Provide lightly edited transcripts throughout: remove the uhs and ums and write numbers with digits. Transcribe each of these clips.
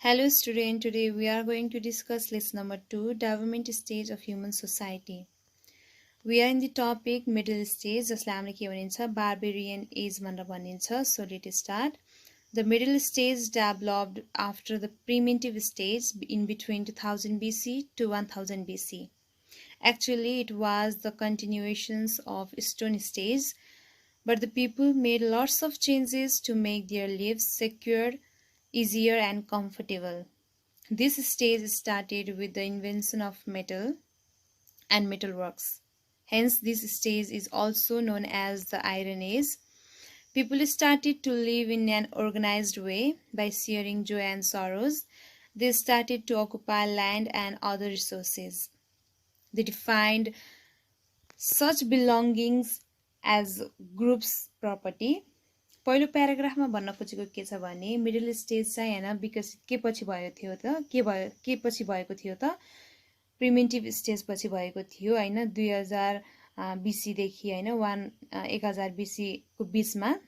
Hello student, today we are going to discuss lesson number 2, development stage of human society. We are in the topic middle stage, जसलाई हामीले के भनिन्छ barbarian age भनेर भनिन्छ. So let's start. The middle stage developed after the primitive stage in between 2000 BC to 1000 BC. Actually, it was the continuations of Stone Stage, but the people made lots of changes to make their lives secure, easier and comfortable. This stage started with the invention of metal and metalworks. Hence, this stage is also known as the Iron Age. People started to live in an organized way by sharing joy and sorrows. They started to occupy land and other resources. They defined such belongings as groups property. पहिलो प्याराग्राफमा भन्न खोजेको के छ भने middle stage चाहिँ हैन विकसित के पछि भयो थियो त के पछि भएको थियो त प्रिमिटिभ स्टेज पछि भएको थियो हैन 2000 बीसी देखि हैन 1000 बीसी को बीचमा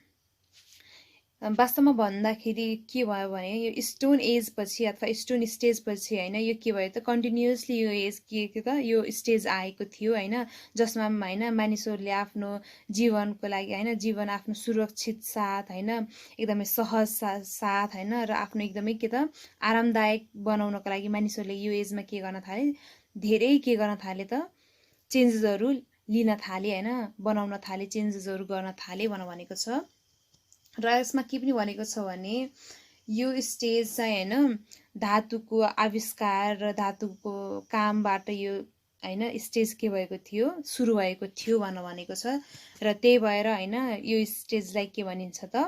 वास्तवमा भन्दाखेरि के भयो भने यो स्टोन एज पछि अथवा स्टोन स्टेज पछि हैन यो के भयो त कन्टिन्युअसली यो एज के त यो स्टेज आएको थियो हैन जसमा हैन मानिसहरूले आफ्नो जीवनको लागि हैन जीवन आफ्नो सुरक्षित साथ हैन एकदमै सहज साथ हैन र आफ्नो एकदमै के त आरामदायक बनाउनको लागि मानिसहरूले यो एजमा के गर्न थाले धेरै के गर्न थाले त चेन्जेसहरु लिन थाले हैन बनाउन थाले चेन्जेसहरु गर्न थाले भनेको छ र यसमा के पनि भनेको छ भने यो स्टेज चाहिँ हैन धातुको आविष्कार र धातुको कामबाट यो हैन स्टेज के भएको थियो सुरु भएको थियो भनेको छ र त्यही भएर हैन यो स्टेजलाई के भनिन्छ त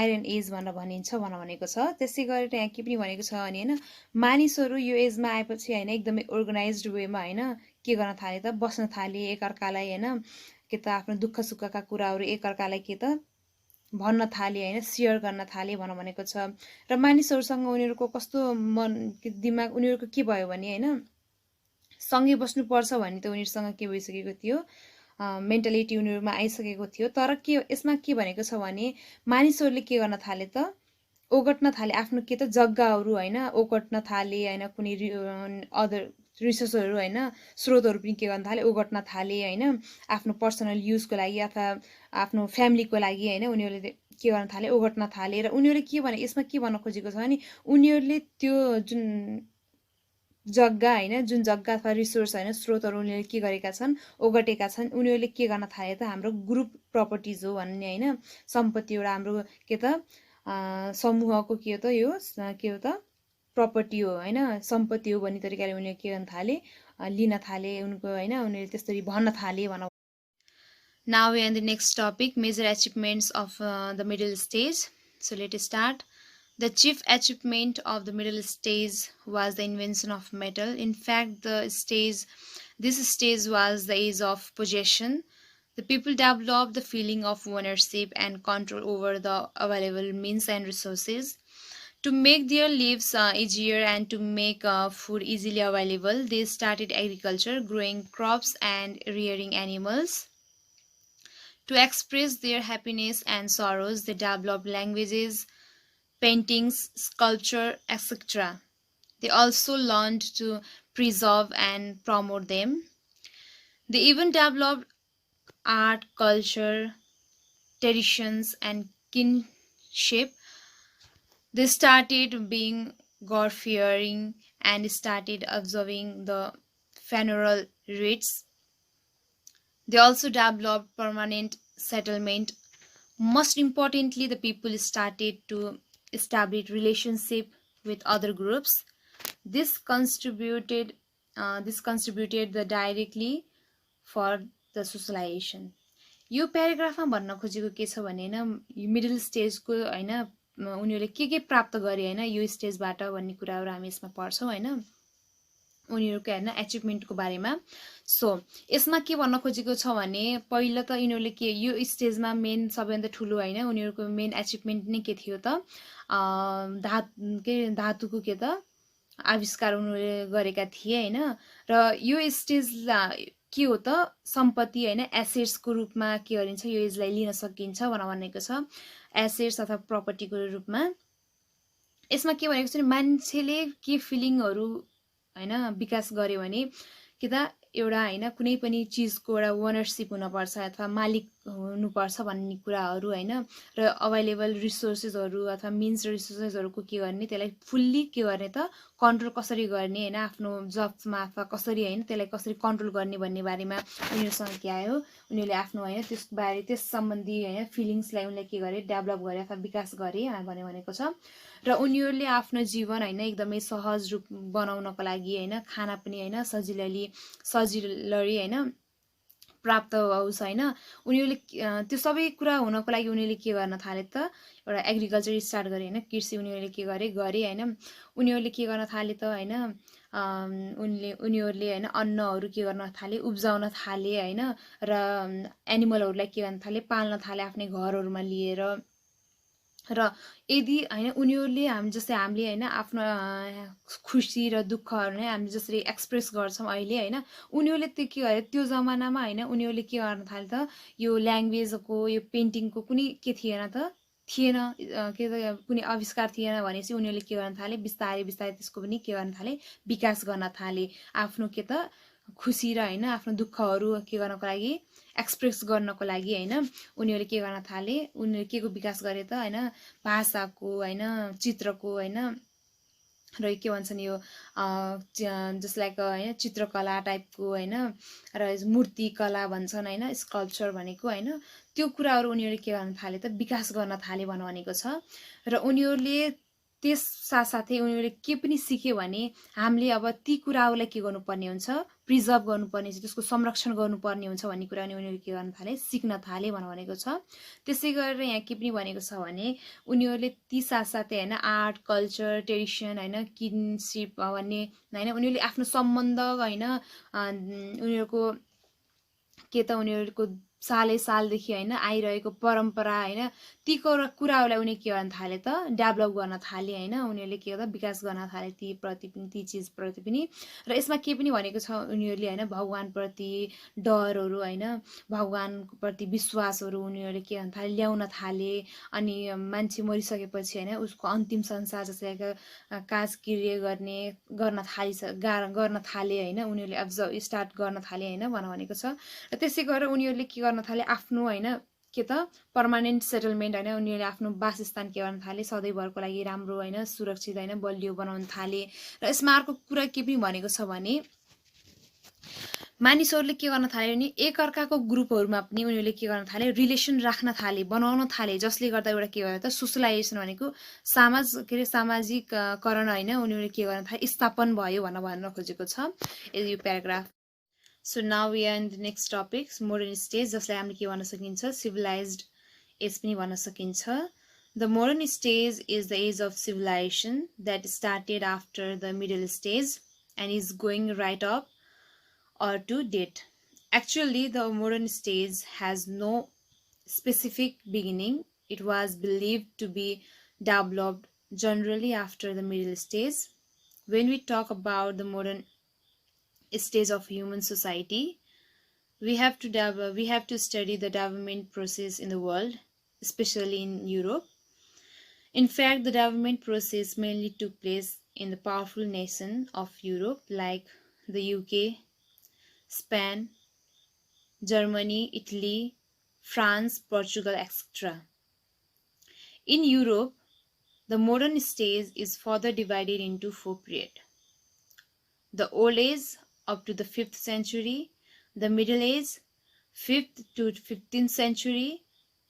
आइरन एज भनेर भनिन्छ भनेको छ त्यसै गरेर यहाँ के पनि भनेको छ भने हैन मानिसहरु यो एजमा आएपछि हैन एकदमै अर्गनाइज्ड वेमा हैन के गर्न थाले त बस्न थाले एकअर्कालाई हैन के त आफ्नो दुःख सुखका कुराहरु एकअर्कालाई के त भन्न थाले हैन शेयर गर्न थाले भनेको छ र मानिसहरुसँग उनीहरुको कस्तो मन दिमाग उनीहरुको के भयो भने हैन सँगै बस्नु पर्छ भन्ने त उनीहरुसँग के भइसकेको थियो मेन्टालिटी उनीहरुमा आइसकेको थियो तर के यसमा के भनेको छ भने मानिसहरुले के गर्न थाले त ओगट्न थाले आफ्नो के त जग्गाहरु हैन ओगट्न थाले हैन कुनै अदर रिसोर्सहरु हैन स्रोतहरु पनि के गर्न थाले ओगट्न थाले हैन आफ्नो पर्सनल युजको लागि अथवा आफ्नो फ्यामिलीको लागि हैन उनीहरुले के गर्न थाले ओगट्न थाले र उनीहरुले के भने यसमा के भन्न खोजेको छ भने उनीहरुले त्यो जुन जग्गा हैन जुन जग्गा अथवा रिसोर्स हैन स्रोतहरु उनीहरुले के गरेका छन् ओगटेका छन् उनीहरुले के गर्न थाले त हाम्रो ग्रुप प्रपर्टीज हो भन्ने हैन सम्पत्ति एउटा हाम्रो के त समूहको के हो त यो के हो त प्रपर्टी हो हैन सम्पत्ति हो भन्ने तरिकाले उनीहरुले के गर्न थाले लिन थाले उनको हैन उनीहरुले त्यसरी भन्न थाले भन Now we are in the next topic, major achievements of the middle stage. So let us start. The chief achievement of the middle stage was the invention of metal. In fact, this stage was the age of possession. The people developed the feeling of ownership and control over the available means and resources. To make their lives easier and to make food easily available, they started agriculture, growing crops and rearing animals. To express their happiness and sorrows, they developed languages, paintings, sculpture, etc. They also learned to preserve and promote them. They even developed art, culture, traditions, and kinship. They started being God-fearing and started observing the funeral rites. They also developed permanent settlement. Most importantly, the people started to establish relationship with other groups. This contributed the directly for the socialization. यो प्याराग्राफमा भन्न खोजेको के छ भने हैन middle स्टेजको हैन उनीहरुले के प्राप्त गरे हैन यो स्टेजबाट भन्ने कुराहरु हामी यसमा पढ्छौं हैन उनीहरुको हैन अचिभमेन्टको बारेमा सो यसमा के भन्न खोजेको छ भने पहिलो त यिनीहरुले के यो स्टेजमा मेन सबैभन्दा ठूलो हैन उनीहरुको मेन अचिभमेन्ट नै के थियो त धातुको के त आविष्कार उनीहरुले गरेका थिए हैन र यो स्टेज के हो त सम्पत्ति हैन एसेट्स को रूपमा के गरिन्छ यो एजलाई लिन सकिन्छ भनेको छ एसेट्स अथवा प्रपर्टीको रूपमा यसमा के भनेको छ भने मान्छेले के फिलिङहरू हैन विकास गर्यो भने कि त एउटा हैन कुनै पनि चिजको एउटा ओनरशिप हुनुपर्छ अथवा मालिक हुनुपर्छ भन्ने कुराहरू हैन र अभाइलेबल रिसोर्सेसहरू अथवा मिन्स र रिसोर्सेसहरूको के गर्ने त्यसलाई फुल्ली के गर्ने त कन्ट्रोल कसरी गर्ने हैन आफ्नो जब्समा अथवा कसरी हैन त्यसलाई कसरी कन्ट्रोल गर्ने भन्ने बारेमा उनीहरूसँग के आयो उनीहरूले आफ्नो हैन त्यसबारे त्यस सम्बन्धी हैन फिलिङ्सलाई उनले के गरे डेभलप गरे अथवा विकास गरे भनेको छ र उनीहरूले आफ्नो जीवन हैन एकदमै सहज रूप बनाउनको लागि हैन खाना पनि हैन सजिलै हैन प्राप्त होस् हैन उनीहरूले त्यो सबै कुरा हुनको लागि उनीहरूले के गर्न थाले त एउटा एग्रिकल्चर स्टार्ट गरे हैन कृषि उनीहरूले के गरे हैन उनीहरूले के गर्न थाले त हैन उनीहरूले हैन अन्नहरू के गर्न थाले उब्जाउन थाले हैन र एनिमलहरूलाई के गर्न थाले पाल्न थाले आफ्नै घरहरूमा लिएर र यदि हैन उनीहरूले जस्तै हामीले हैन आफ्नो खुसी र दुःखहरू नै हामी जसरी एक्सप्रेस गर्छौं अहिले हैन उनीहरूले त्यो के गरे त्यो जमानामा हैन उनीहरूले के गर्न थाले त यो ल्याङ्ग्वेजको यो पेन्टिङको कुनै के थिएन त थिएन के त कुनै आविष्कार थिएन भनेपछि उनीहरूले के गर्न थाले बिस्तारै बिस्तारै त्यसको पनि के गर्न थाले विकास गर्न थाले आफ्नो के त खुसी र हैन आफ्नो दुःखहरू के गर्नको लागि एक्सप्रेस गर्नको लागि हैन उनीहरूले के गर्न थाले उनीहरूले के को विकास गरे त हैन भाषाको हैन चित्रको हैन र के भन्छन् यो जस्ट लाइक हैन चित्रकला टाइपको हैन र मूर्ति कला भन्छन् हैन स्कल्पचर भनेको हैन त्यो कुराहरू उनीहरूले के गर्न थाले त विकास गर्न थाले भनेको छ र उनीहरूले त्यस साथसाथै उनीहरूले के पनि सिक्यो भने हामीले अब ती कुराहरूलाई के गर्नुपर्ने हुन्छ प्रिजर्भ गर्नुपर्ने हुन्छ त्यसको संरक्षण गर्नुपर्ने हुन्छ भन्ने कुरा उनीहरूले के गर्न थाले सिक्न थाले भनेको छ त्यसै गरेर यहाँ के पनि भनेको छ भने उनीहरूले ती साथसाथै हैन आर्ट कल्चर ट्रेडिसन हैन किनशिप भन्ने हैन उनीहरूले आफ्नो सम्बन्ध हैन उनीहरूको के त उनीहरूको सालैसालदेखि हैन आइरहेको परम्परा हैन ती कुराहरूलाई उनीहरूले के गर्न थाले त डेभलप गर्न थाले हैन उनीहरूले के गर्दा विकास गर्न थाले ती प्रति पनि ती चिजप्रति पनि र यसमा के पनि भनेको छ उनीहरूले हैन भगवानप्रति डरहरू हैन भगवानको प्रति विश्वासहरू उनीहरूले के गर्न थाले ल्याउन थाले अनि मान्छे मरिसकेपछि हैन उसको अन्तिम संस्कार जस्तै काजक्रिया गर्न थाले हैन उनीहरूले अब्जर्भ स्टार्ट गर्न थाले हैन भनेको छ र त्यसै गरेर उनीहरूले के गर्न थाले आफ्नो हैन के त पर्मानेन्ट सेटलमेन्ट हैन उनीहरूले आफ्नो वासस्थान के गर्न थाले सधैँभरको लागि राम्रो हैन सुरक्षित हैन बलियो बनाउन थाले र यसमा अर्को कुरा के पनि भनेको छ भने मानिसहरूले के गर्न थाले भने एकअर्काको ग्रुपहरुमा पनि उनीहरूले के गर्न थाले रिलेसन राख्न थाले बनाउन थाले जसले गर्दा एउटा के गर्यो त सोशलाइजेसन भनेको सामाजिककरण हैन उनीहरूले के गर्न थाले स्थापन भयो भन्न खोजेको छ यो paragraph So now we are in the next topic, modern stage. जसलाई हामीले के भन्न सकिन्छ civilized age पनि भन्न सकिन्छ. The modern stage is the age of civilization that started after the middle stage and is going right up or to date. Actually, the modern stage has no specific beginning. It was believed to be developed generally after the middle stage. When we talk about the modern stage of human society, we have to study the development process in the world, especially in Europe. In fact, the development process mainly took place in the powerful nation of Europe like the UK, Spain, Germany, Italy, France, Portugal, etc. In Europe, the modern stage is further divided into four periods: the old age up to the 5th century, the middle age 5th to 15th century,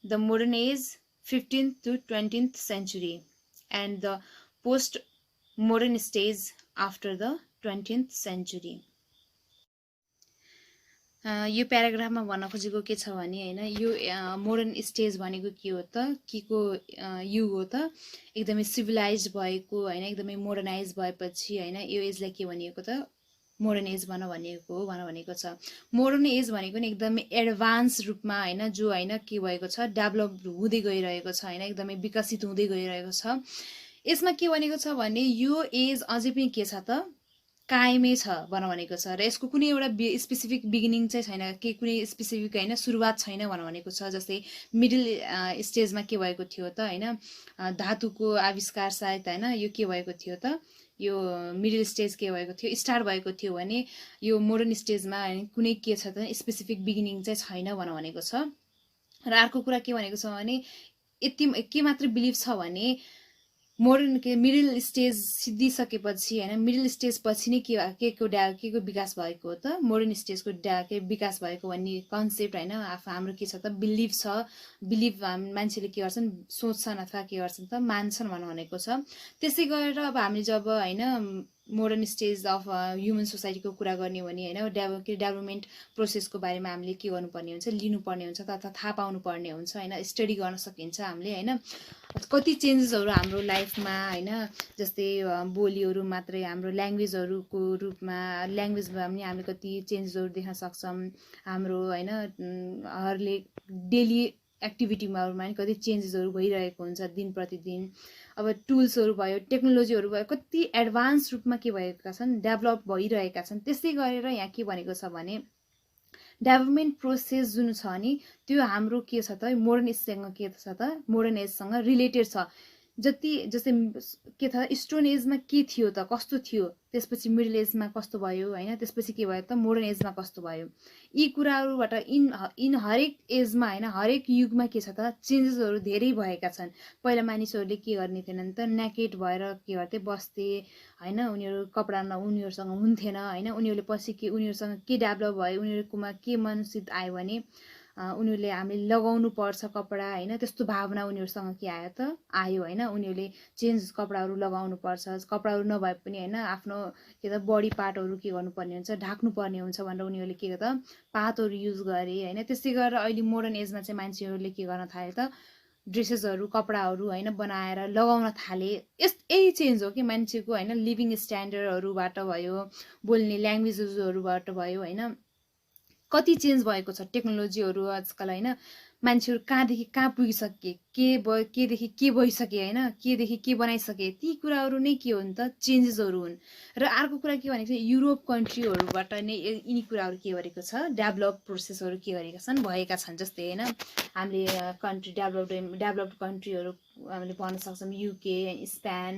the modern age 15th to 20th century, and the post-modern stage after the 20th century. यो प्याराग्राफमा भन्न खोजेको के छ भने हैन यो modern stage भनेको के हो त के को युग हो त एकदमै सिभिलाइज्ड भएको हैन एकदमै मोडर्नाइज भएपछि हैन यो एजलाई के भनिएको त मोडर्न एज भनेको छ मोडर्न एज भनेको नि एकदमै एडभान्स रूपमा हैन जो हैन के भएको छ डेभलप हुँदै गइरहेको छ हैन एकदमै विकसित हुँदै गइरहेको छ यसमा के भनेको छ भने यो एज अझै पनि के छ त कायमै छ भनेको छ र यसको कुनै एउटा स्पेसिफिक बिगिनिङ चाहिँ छैन, के कुनै स्पेसिफिक होइन सुरुवात छैन भनेको छ। जस्तै मिडल स्टेजमा के भएको थियो त होइन, धातुको आविष्कार सायद होइन, यो के भएको थियो त, यो मिडल स्टेज के भएको थियो, स्टार्ट भएको थियो भने यो मोडर्न स्टेजमा कुनै के छ त स्पेसिफिक बिगिनिङ चाहिँ छैन भनेको छ। र अर्को कुरा के भनेको छ भने यति के मात्र बिलिभ छ भने मोडर्न के मिडल स्टेज सिद्धिसकेपछि होइन, मिडल स्टेज पछि नै के को विकास भएको हो त, मोडर्न स्टेजको के विकास भएको भन्ने कन्सेप्ट होइन हाम्रो के छ त, बिलिभ छ। बिलिभ मान्छेले के गर्छन्, सोच्छन् अथवा के गर्छन् त, मान्छन् भनेको छ। त्यसै गरेर अब हामीले जब होइन मोडर्न स्टेज अफ ह्युमन सोसाइटीको कुरा गर्ने भने होइन डेभलपमेन्ट प्रोसेसको बारेमा हामीले के गर्नुपर्ने हुन्छ, लिनुपर्ने हुन्छ तथा थाहा पाउनुपर्ने हुन्छ होइन, स्टडी गर्न सकिन्छ हामीले होइन। कति चेन्जेसहरू हाम्रो लाइफमा होइन, जस्तै बोलीहरू मात्रै हाम्रो ल्याङ्ग्वेजहरूको रूपमा, ल्याङ्ग्वेजमा पनि हामीले कति चेन्जेसहरू देख्न सक्छौँ। हाम्रो होइन हरेक डेली एक्टिभिटीमा पनि कति चेन्जेसहरू भइरहेको हुन्छ दिन प्रतिदिन। अब टुल्सहरू भयो, टेक्नोलोजीहरू भयो, कति एडभान्स रूपमा के भएका छन्, डेभलप भइरहेका छन्। त्यसै गरेर यहाँ के भनेको छ भने डेभलपमेन्ट प्रोसेस जुन छ नि त्यो हाम्रो के छ त, मोडर्न एजसँग के छ त, मोडर्न एजसँग रिलेटेड छ। जति जस्तै के छ, स्टोन एजमा के थियो त, कस्तो थियो, त्यसपछि मिडल एजमा कस्तो भयो होइन, त्यसपछि के भयो त मोडर्न एजमा कस्तो भयो। यी कुराहरूबाट इन हरेक एजमा होइन, हरेक युगमा के छ त चेन्जेसहरू धेरै भएका छन्। पहिला मानिसहरूले के गर्ने थिएनन् त, नेकेड भएर के गर्थे, बस्थे होइन, उनीहरू कपडा उनीहरूसँग हुन्थेन होइन। उनीहरूले पछि के उनीहरूसँग के डेभलप भयो, उनीहरूकोमा के मनसित आयो भने उनीहरूले हामीले लगाउनु पर्छ कपडा होइन, त्यस्तो भावना उनीहरूसँग के आयो त, आयो होइन। उनीहरूले चेन्ज कपडाहरू लगाउनु पर्छ, कपडाहरू नभए पनि होइन आफ्नो के त बडी पार्टहरू के गर्नुपर्ने हुन्छ, ढाक्नुपर्ने हुन्छ भनेर उनीहरूले के त पातहरू युज गरे होइन। त्यस्तै गरेर अहिले मोडर्न एजमा चाहिँ मान्छेहरूले के गर्न थाले त, ड्रेसेसहरू कपडाहरू होइन बनाएर लगाउन थाले। यही चेन्ज हो कि मान्छेको होइन, लिभिङ स्ट्यान्डर्डहरूबाट भयो, बोल्ने ल्याङ्ग्वेजेसहरूबाट भयो होइन, कति चेन्ज भएको छ टेक्नोलोजीहरू आजकल होइन। मान्छेहरू कहाँदेखि कहाँ पुगिसके, केदेखि के भइसके होइन, केदेखि के बनाइसके, ती कुराहरू नै के हुन् त, चेन्जेसहरू हुन्। र अर्को कुरा के भनेको छ, युरोप कन्ट्रीहरूबाट नै यिनी कुराहरू के गरेको छ, डेभलप प्रोसेसहरू के गरेका छन्, भएका छन्। जस्तै होइन हामीले कन्ट्री डेभलप्ड कन्ट्रीहरू हामीले भन्न सक्छौँ, UK, Spain,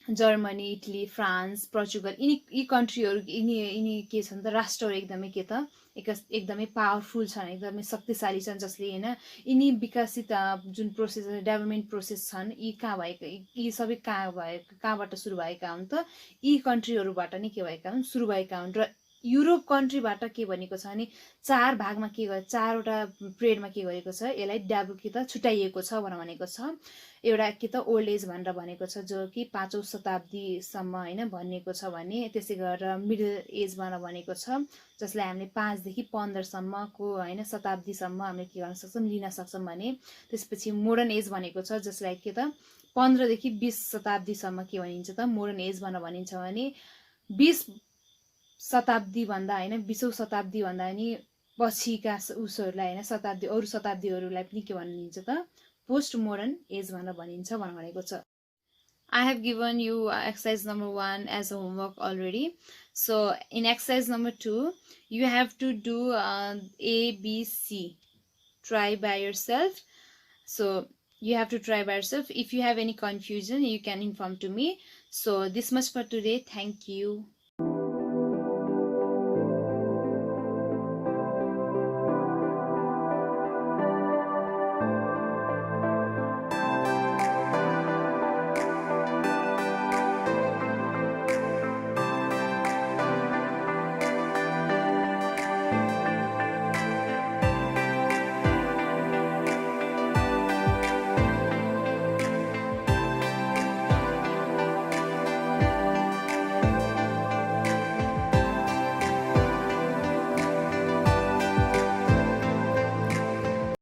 Germany, Italy, France, Portugal, यी कन्ट्रीहरू यिनी के छन् त, राष्ट्रहरू एकदमै के त एकदमै पावरफुल छन्, एकदमै शक्तिशाली छन्, जसले होइन यिनी विकसित जुन प्रोसेस डेभलपमेन्ट प्रोसेस छन् यी कहाँ भएका, यी सबै कहाँबाट सुरु भएका हुन् त, यी कन्ट्रीहरूबाट नै के भएका हुन्, सुरु भएका हुन्। र युरोप कन्ट्रीबाट के भनेको छ भने 4 भागमा के गरे, 4वटा पिरियडमा के गरेको छ, यसलाई डेभलप के त छुट्याइएको छ भनेको छ। एउटा के त ओल्ड एज भनेर भनेको छ, जो कि 5औं शताब्दीसम्म होइन भनिएको छ भने। त्यसै गरेर मिडल एज भनेको छ, जसलाई हामीले 5 देखि 15 सम्मको होइन शताब्दीसम्म हामीले के गर्न सक्छौँ, लिन सक्छौँ भने। त्यसपछि मोडर्न एज भनेको छ, जसलाई के त 15 देखि 20 शताब्दीसम्म के भनिन्छ त, मोडर्न एज भनिन्छ भने। 20 शताब्दी भन्दा होइन 20औं शताब्दी भन्दा नि पछिका उसहरूलाई होइन शताब्दी अरू शताब्दीहरूलाई पनि के भनिन्छ त, पोस्ट मोडर्न एज भनेर भनिन्छ भनेको छ। I have given you exercise number 1 as a homework already. So in exercise number 2 you have to do A, B, C. Try by yourself. So you have to try by yourself. If you have any confusion you can inform to me. So this much for today. Thank you.